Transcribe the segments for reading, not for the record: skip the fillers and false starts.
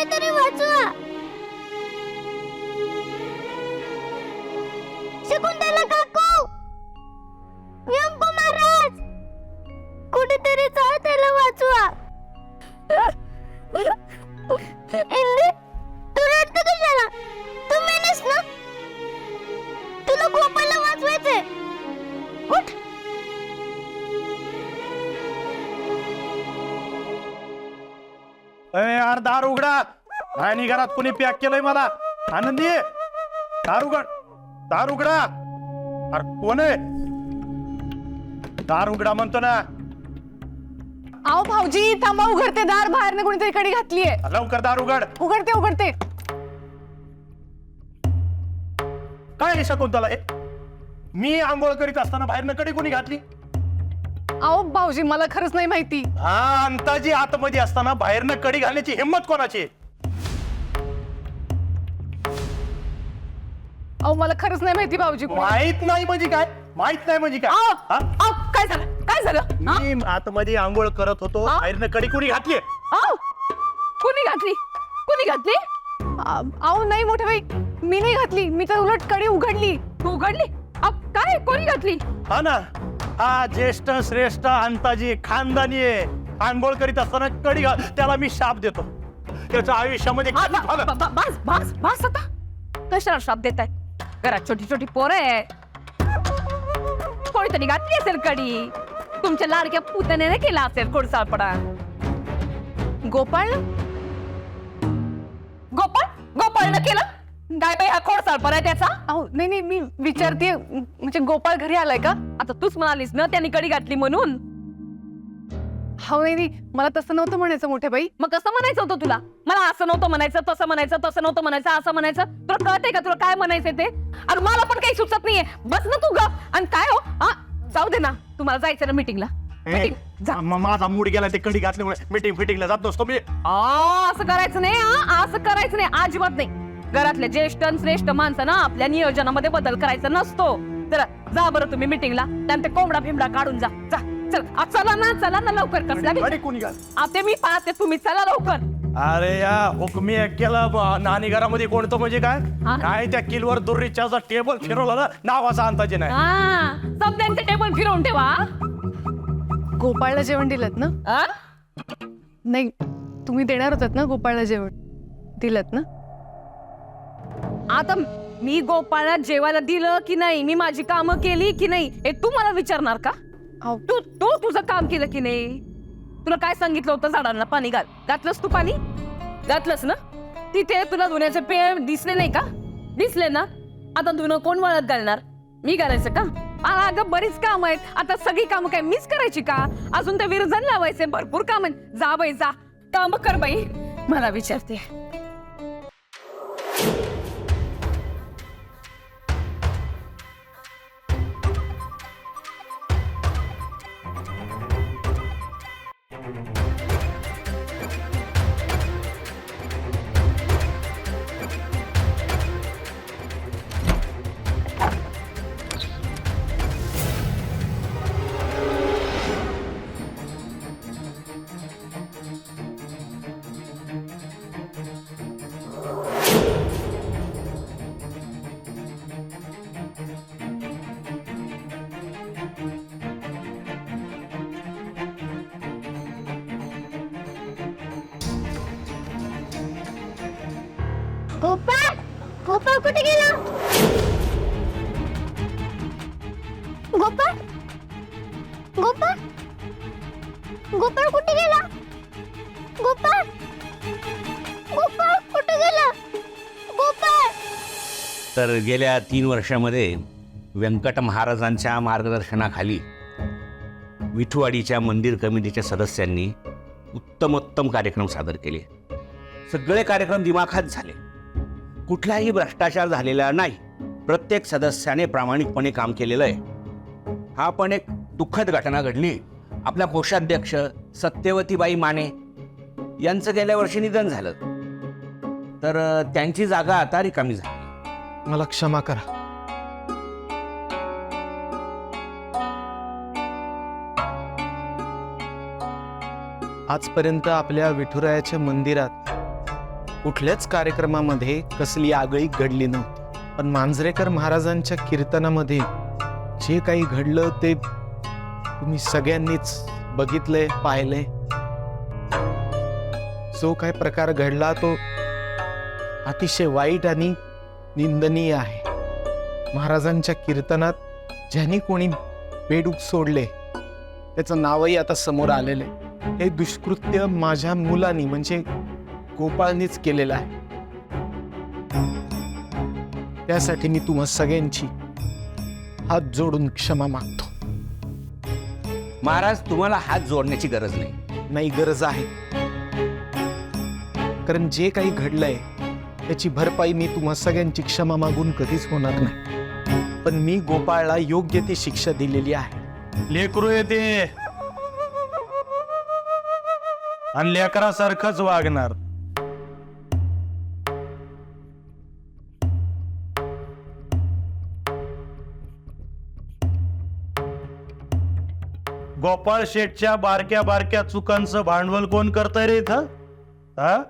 कोणीतरी वाचवा. शकुंतला काकू, व्यंकू महाराज, कुठेतरी जाऊ, त्याला वाचवा. इंदू, तू रडतो कशाला? तू मेलीस ना? तुला गोपालला वाचवायचंय. उठ. यार दार उघडा. राणी घरात कोणी पॅक केलंय मला. आनंदी, दार उघड, दार उघडा. अरे कोण आहे? दार उघडा म्हणतो ना. आओ भाऊजी, थांबा, उघडते दार. बाहेरने कोणीतरी कडी घातलीये. लवकर दार उघड. उघडते उघडते. काय आहे शकुंतला? मी आंघोळ करीत असताना बाहेरनं कडी कोणी घातली? आओ भाऊजी, मला खरंच नाही माहिती. हा, अंताजी आतमध्ये असताना बाहेरनं कडी घालण्याची हिंमत कोणाची? आओ मला खरंच नाही माहिती भाऊजी. माहित नाही म्हणजे काय? माहित नाही म्हणजे काय? आओ, हा? आओ, काय झालं? काय झालं? हा? मी आतमध्ये आंघोळ करत होतो, हा? बाहेरनं कडी कोणी घातली? आओ, कोणी घातली? कोणी घातली? आओ नाही मोठे भाई, मी नाही घातली. मी तर उलट कडी उघडली. उघडली? काय कोणी घातली? हा ना, हा ज्येष्ठ श्रेष्ठ अंताजी खानदानी आहे. आंघोळ करीत असताना कडी घाल, त्याला मी शाप देतो. त्याच्या आयुष्यामध्ये हा, कधी झालं? बस बस बस आता. कशाला शाप देताय? घरात छोटी छोटी पोरं आहे. कोणीतरी घातली असेल कडी. तुमच्या लाडक्या पुतण्याने केला असेल खोडसाळपणा. गोपाळ, गोपाळ गोपाळनं केलं काय बाई? हा खोडसाळपणा आहे त्याचा. आओ नाही नाही, मी विचारते, म्हणजे गोपाळ घरी आलाय का? आता तूच म्हणालीस ना त्यांनी कडी घातली म्हणून. हो नाही नाही, मला तसं नव्हतं म्हणायचं मोठे बाई. मग कसं म्हणायचं होतं तुला? मला असं नव्हतं म्हणायचं, तसं म्हणायचं, तसं नव्हतं म्हणायचं, असं म्हणायचं. तुला कळतंय का तुला काय म्हणायचंय ते? आणि मला पण काही सुचत नाहीये. बस ना तू ग. आणि काय हो, हा जाऊ दे ना, तुम्हाला जायचं ना मीटिंगला. जा. माझा मूड गेला ते कडी घातल्यामुळे. मीटिंग फिटिंगला जात नसतो मी. असं करायचं नाही. असं करायचं नाही, अजिबात नाही. घरातले ज्येष्ठ आणि श्रेष्ठ माणसं ना आपल्या नियोजनामध्ये बदल करायचा नसतो. जरा जा बरं तुम्ही मीटिंगला. त्यानंतर कोंबडा फिमडा काढून जा. जा चला ना लवकर. कसला कडी कोणी घाल? आता मी पाहते, तुम्ही चला लवकर. अरे या हुकमी केलं नानी घरामध्ये कोणतं म्हणजे काय? हा? काय त्या किलवर दुर्रीच्याचा टेबल फिरवला ना, नावाचा अंताजी नाही. हा, सगळ्यांचे टेबल फिरवून ठेवा. गोपाळला जेवण दिलत ना? हा? नाही, तुम्ही देणार होतात ना गोपाळला जेवण, दिलत ना? आता मी गोपाळला जेवायला दिलं की नाही, मी माझी कामं केली की नाही, हे तू मला विचारणार का? आओ, तू तू तुझं काम केलं की नाही? तुला काय सांगितलं होतं? झाडांना पाणी घाल. घातलंस तू पाणी? घातलंस ना? तिथे तुला धुण्याचे पेय दिसले नाही का? दिसले ना? आता धुणं कोण वळत घालणार? मी घालायचं का? अगं बरीच काम आहेत. आता सगळी कामं काय मीच करायची का? अजून ते विरजण लावायचे, भरपूर काम आहेत. जा बाई जा, काम कर बाई. मला विचारते. गोपाळ, गोपाळ कुठे गेला? गोपाळ, गोपाळ, गोपाळ कुठे गेला? गोपाळ, गोपाळ कुठे गेला? गोपाळ. तर गेल्या 3 वर्षामध्ये व्यंकट महाराजांच्या मार्गदर्शनाखाली विठुवाडीच्या मंदिर कमिटीच्या सदस्यांनी उत्तमोत्तम कार्यक्रम सादर केले. सगळे कार्यक्रम दिमाखात झाले. कुठलाही भ्रष्टाचार झालेला नाही. प्रत्येक सदस्याने प्रामाणिकपणे काम केलेलं आहे. हा पण एक दुःखद घटना घडली. आपल्या कोषाध्यक्ष सत्यवतीबाई माने यांचं गेल्या वर्षी निधन झालं. तर त्यांची जागा आता रिकामी झाली. मला क्षमा करा. आजपर्यंत आपल्या विठुरायाच्या मंदिरात कुठल्याच कार्यक्रमामध्ये कसली आगळी घडली नव्हती, पण मांजरेकर महाराजांच्या कीर्तनामध्ये जे काही घडलं ते तुम्ही सगळ्यांनीच बघितलंय, पाहिलंय. जो काय प्रकार घडला तो अतिशय वाईट आणि निंदनीय आहे. महाराजांच्या कीर्तनात ज्यांनी कोणी बेडूक सोडले त्याचं नावही आता समोर आलेलं आहे. हे दुष्कृत्य माझ्या मुलांनी म्हणजे गोपाळनीच केलेलं आहे. त्यासाठी मी तुम्हा सगळ्यांची हात जोडून क्षमा मागतो. महाराज, तुम्हाला हात जोडण्याची गरज नाही. नाही, गरज आहे. कारण जे काही घडलंय त्याची भरपाई मी तुम्हा सगळ्यांची क्षमा मागून कधीच होणार नाही. पण मी गोपाळला योग्य ती शिक्षा दिलेली आहे. लेकरू येते आणि लेकरासारखंच वागणार. गोपाळ शेठच्या बारक्या बारक्या चुकांचं भांडवल कोण करतंय रे इथं? हा?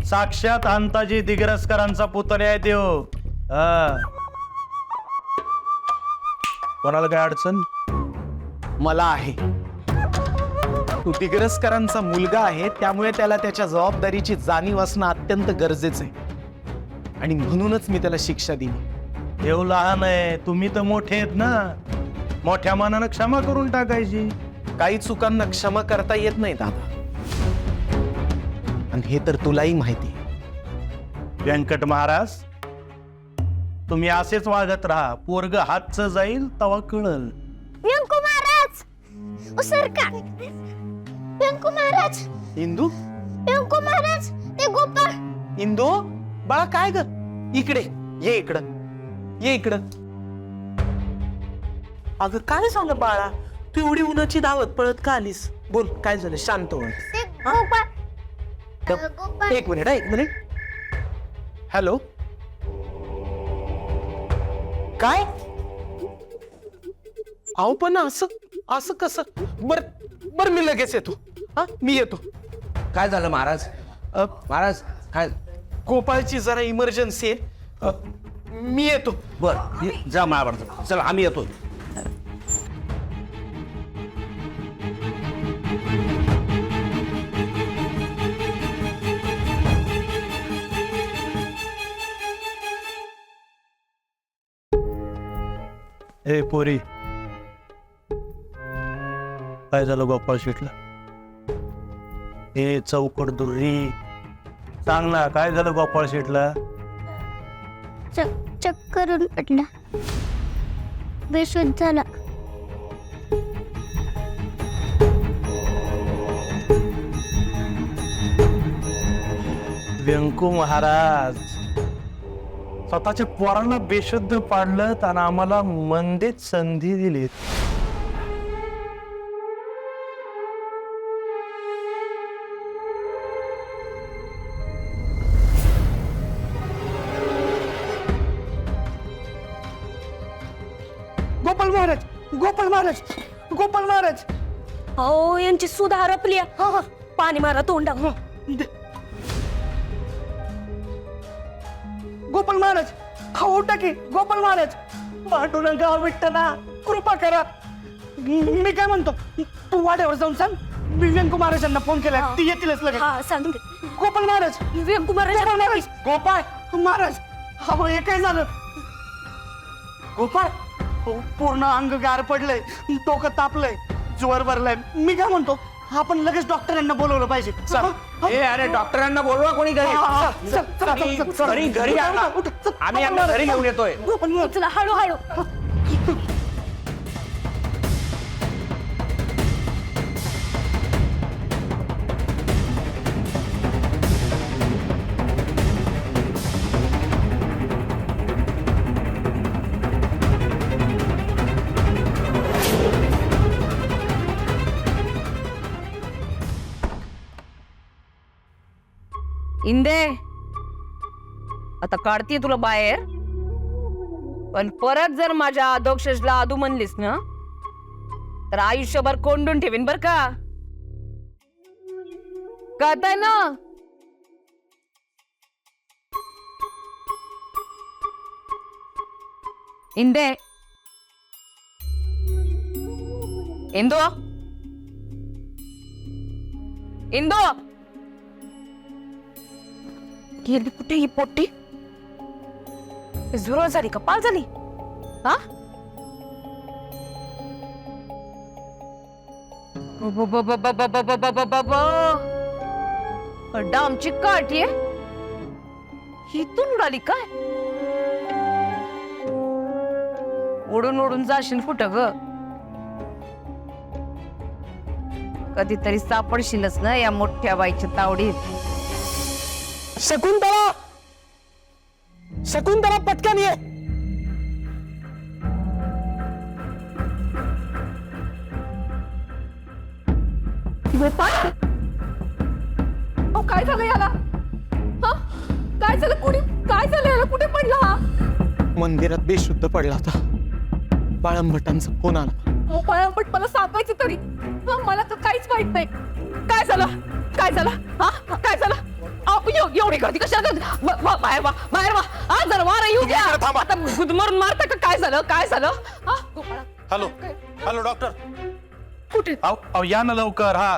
साक्षात अंताजी दिग्रसकरांचा पुतण्या आहे देव. कोणाला काय अडचण? मला आहे. तू दिग्रसकरांचा मुलगा आहे, त्यामुळे त्याला त्याच्या जबाबदारीची जाणीव असणं अत्यंत गरजेचं आहे आणि म्हणूनच मी त्याला शिक्षा दिली. देव लहान आहे, तुम्ही तर मोठे आहेत ना. मोठ्या मनानं क्षमा करून टाकायची. काही चुकांना क्षमा करता येत नाही दादा, आणि हे तर तुलाही माहिती आहे. व्यंकट महाराज, तुम्ही असेच वागत राहा. पोरग हातचं जाईल तवा कळल. व्यंकू महाराज, ओ सरकार. व्यंकू महाराज, इंदू, व्यंकू महाराज, ते गोपाळ. इंदू बाळा, काय ग? इकडे ये, इकडं ये, इकडं. अगं काय झालं बाळा? तू एवढी उन्हाची धावत पळत का आलीस? बोल, काय झालं? शांत हो. ते गोपाळ. गोपाळ. एक मिनिट. हॅलो, काय? अहो पण असं कसं? बर मी लगेच येतो. हा, मी येतो. काय झालं महाराज? महाराज काय? गोपाळची जरा इमर्जन्सी आहे. मी येतो. बर, जा महाराज. चला, आम्ही येतो. ए पोरी, काय झालं गोपाळ शेठला? ए चौकट दुर्री, सांग ना, काय झालं गोपाळ शेठला? चक्करून पडला, बेशुद्ध झाला. व्यंकू महाराज, स्वतःच्या पोरांना बेशुद्ध पाडलं आणि आम्हाला मंदीत संधी दिली. गोपाळ महाराज, गोपाळ महाराज, गोपाळ महाराज. हो, यांची सुद्धा हरपली. पाणी मारा तोंडा. गोपाळ महाराज, खाऊ टाकी. गोपाळ महाराज, भांडू नका विठ्ठला, कृपा करा. मी काय म्हणतो, तू वाड्यावर जाऊन सांग, मी व्यंकू महाराजांना फोन केला, ती येतीलच लगेच. हा, सांगते. गोपाळ महाराज, व्यंकू महाराज, गोपाळ महाराज, गोपाळ महाराज. हो, हे काय झालं? गोपाळ, हो, पूर्ण अंग गार पडलंय, डोकं तापलंय, ज्वर भरलाय. मी काय म्हणतो, आपण लगेच डॉक्टरांना बोलवलं पाहिजे. अरे डॉक्टरांना बोलवा कोणी घरी. घरी आणा. आम्ही यांना घरी घेऊन येतोय. चला, हळूहळू. इंदे, आता काढतीये तुला बाहेर, पण परत जर माझ्या अधोक्षजला आदू म्हणलीस ना, तर आयुष्यभर कोंडून ठेवीन बर का. कळतंय ना? इंदे इंदो इंदो गेली कुठे ही पोट्टी? झुरळ झाली का पाल झाली? हा डामची काठी आहे, हिथून उडाली काय? उडून उडून जाशील कुठं ग? कधीतरी सापडशीलच ना या मोठ्या बाईच्या तावडीत. शकुंतला, शकुंतला पटकन ये. अहो काय झालं याला? हा काय झालं? कुणी काय झालं याला? कुठे पडला हा? मंदिरात बेशुद्ध पडला होता. बाळंभटांचा फोन आला. अहो पळापट मला सांगायचं तरी. हा, मला तर काहीच माहित नाही. काय झालं? काय झालं? हा काय झालं? एवढी गर्दी कशाला? बाहेर वा, बाहेर वा. हा जरा वारा येऊ द्या. आता गुदमरून मारता का? काय झालं? काय झालं? हा गोपाळा, हॅलो हॅलो डॉक्टर, कुठे? अहो या ना लवकर. हा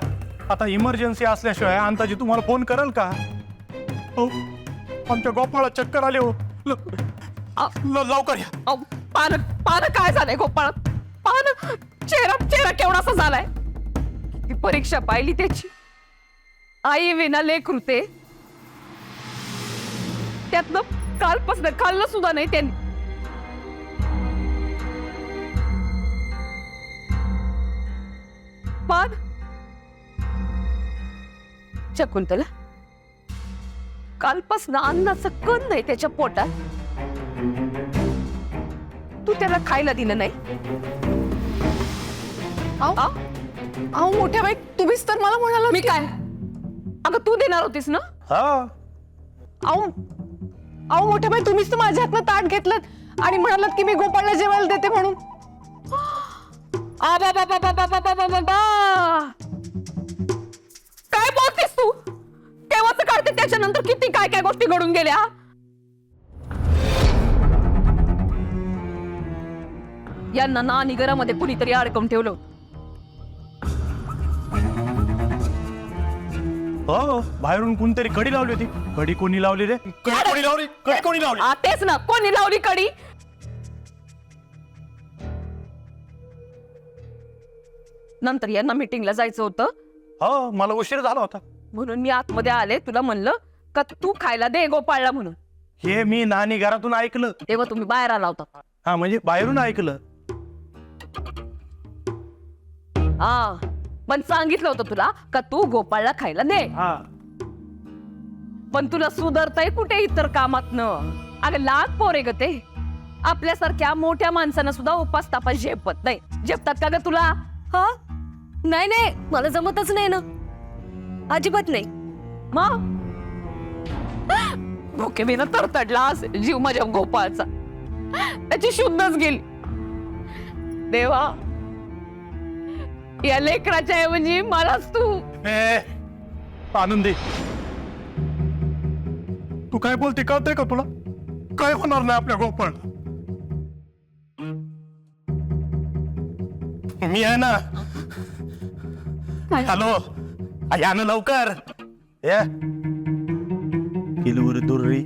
आता इमर्जन्सी असल्याशिवाय अंताजी तुम्हाला फोन करेल का? हो आमच्या गोपाळा चक्कर आले हो. लवकर या. पान पान काय झालंय गोपाळ? पान चेहरा चेहरा केवढासा झालाय? ती परीक्षा पाहिली त्याची. आई विना लेकरू ते. त्यातनं कालपासून खाल्लं सुद्धा नाही त्यांनी. पान शकुंतला, कालपासून अन्नाचं कण नाही त्याच्या पोटात. तू त्याला खायला दिलं नाही? अहो मोठ्या बाई, तुम्हीच तर मला म्हणाला. मी काय? अगं तू देणार होतीस ना? हा अहो मोठ्या बाई, तुम्हीच तर माझ्या हातनं ताट घेतलं आणि म्हणालात की मी गोपाळला जेवायला देते म्हणून. काय बोलतेस तू? तेव्हाच काढते, त्याच्यानंतर किती काय काय गोष्टी घडून गेल्या. यांना नानी घरामध्ये कुणीतरी अडकवून ठेवलं. हो बाहेरून कोणतरी कडी लावली होती. कडी कोणी लावली रे? कडी कोणी लावली? कडी कोणी लावली? तेच ना, कोणी लावली कडी? नंतर यांना मीटिंगला जायचं होतं हो मला उशीर झाला होता म्हणून मी आतमध्ये आले. तुला म्हणलं का तू खायला दे गोपाळला म्हणून. हे मी नानी घरातून ऐकलं. तेव्हा तुम्ही बाहेर आला होता. हा म्हणजे बाहेरून ऐकलं. हा पण सांगितलं होतं तुला का तू गोपाळला खायला दे. हा पण तुला सुधारताय कुठे इतर कामातनं? अगं लहान पोर आहे ग ते. आपल्यासारख्या मोठ्या माणसांना सुद्धा उपास तापास झेपत नाही. झेपतात का ग तुला? हा नाही नाही, मला जमतच नाही ना, अजिबात नाही. मग भोके मी ना तरतडला असेल जीव माझ्या गोपाळचा. त्याची शुद्धच गेली. देवा, या लेकराच्या ऐवजी मलाच तू. आनंदी, तू काय बोलते कळतंय का तुला? काय होणार नाही आपल्या गोपाळ. मी आहे ना. हॅलो या ना लवकर. किलूर दुर्री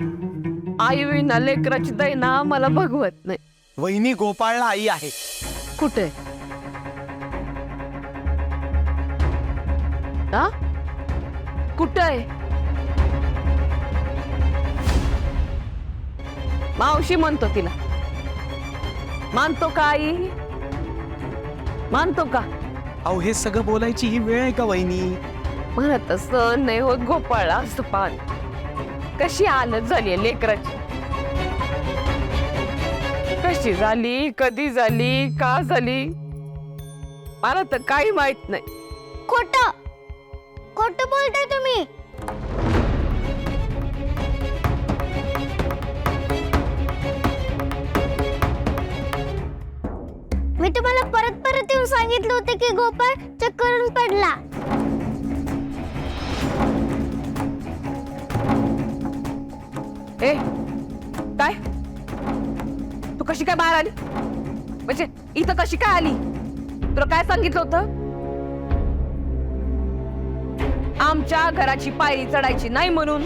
आई विना लेकराची दैना मला भगवत नाही. वहिनी गोपाळला आई आहे. कुठे? हा कुठे आहे? मावशी म्हणतो तिला. मानतो का आई? मानतो का? अहो हे सगळं बोलायची ही वेळ आहे का वहिनी? म्हणत असं नाही होत गोपाळला असं पान. कशी हालत झाली लेकराची. कशी झाली, कधी झाली, का झाली, मला तर काही माहित नाही. खोटं खोटं बोलताय तुम्ही. मी तुम्हाला परत परत येऊन सांगितलं होतं की गोपाळ चक्करून पडला. ए काय तू कशी काय बाहेर आली म्हणजे इथं कशी काय आली तुला काय सांगितलं होतं आमच्या घराची पायरी चढायची नाही म्हणून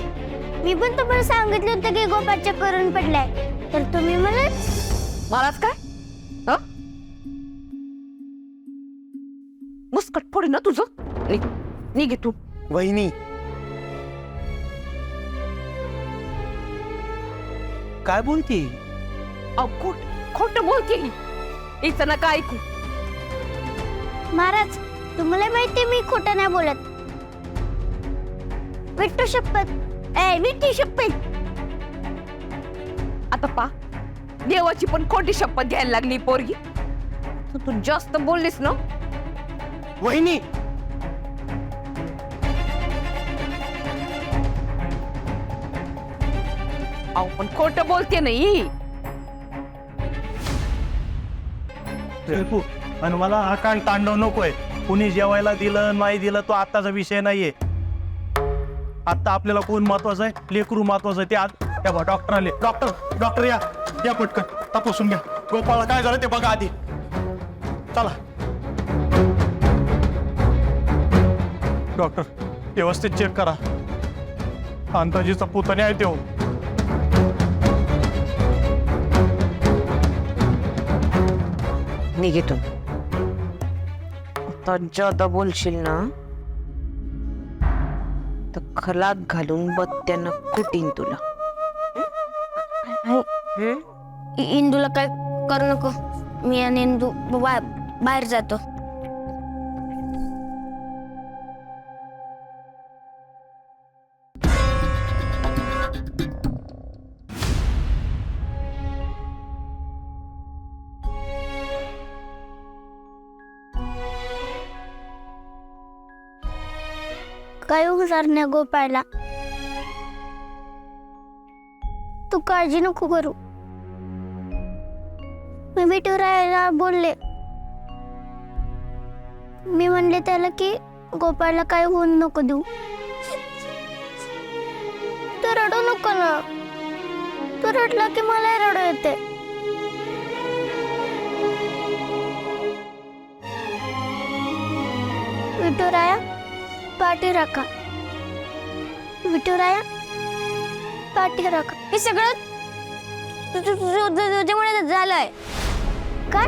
मी पण तुम्हाला सांगितलं होतं की गोपाळ चक्करून पडलाय तर तुम्ही मला मलाच काय हं? मुस्कट फोडी ना तुझं निघे तू वहिनी काय बोलती खोट खोट बोलते इथं नका ऐकू महाराज तुम्हाला माहिती मी खोटं नाही बोलत विठ्ठू शपथ विठ्ठी शपथ आता पा देवाची पण खोटी शपथ घ्यायला लागली पोरगी तू जास्त बोललीस ना वहिनी अहो पण खोट बोलते नाही आणि मला आकांड तांडव नकोय कुणी जेवायला दिलं नाही दिलं तो आताचा विषय नाहीये आता आपल्याला कोण महत्वाचं आहे लेकरू महत्वाचं आहे ते आज त्या डॉक्टर आले डॉक्टर या पटकन तपासून घ्या गोपाळला काय झालं ते बघा आधी चला डॉक्टर व्यवस्थित चेक करा अंताजीचा पुतण्या आहे तो निघेतून आता जादा बोलशील ना तर खलात घालून बत्त्यानं कुटीन तुला इंदूला काय करू नको मी आणि इंदू बाहेर जातो काय होणार नाही गोपाळला तू काळजी नको करू मी विठुरायाला बोलले मी म्हणले त्याला की गोपाळला काय होऊन नको देऊ तू रडू नको ना तू रडला की मला रडू येते विठुराया पाठी राखा विठुराया पाठी राखा हे सगळं तुझ्यामुळे झालंय काय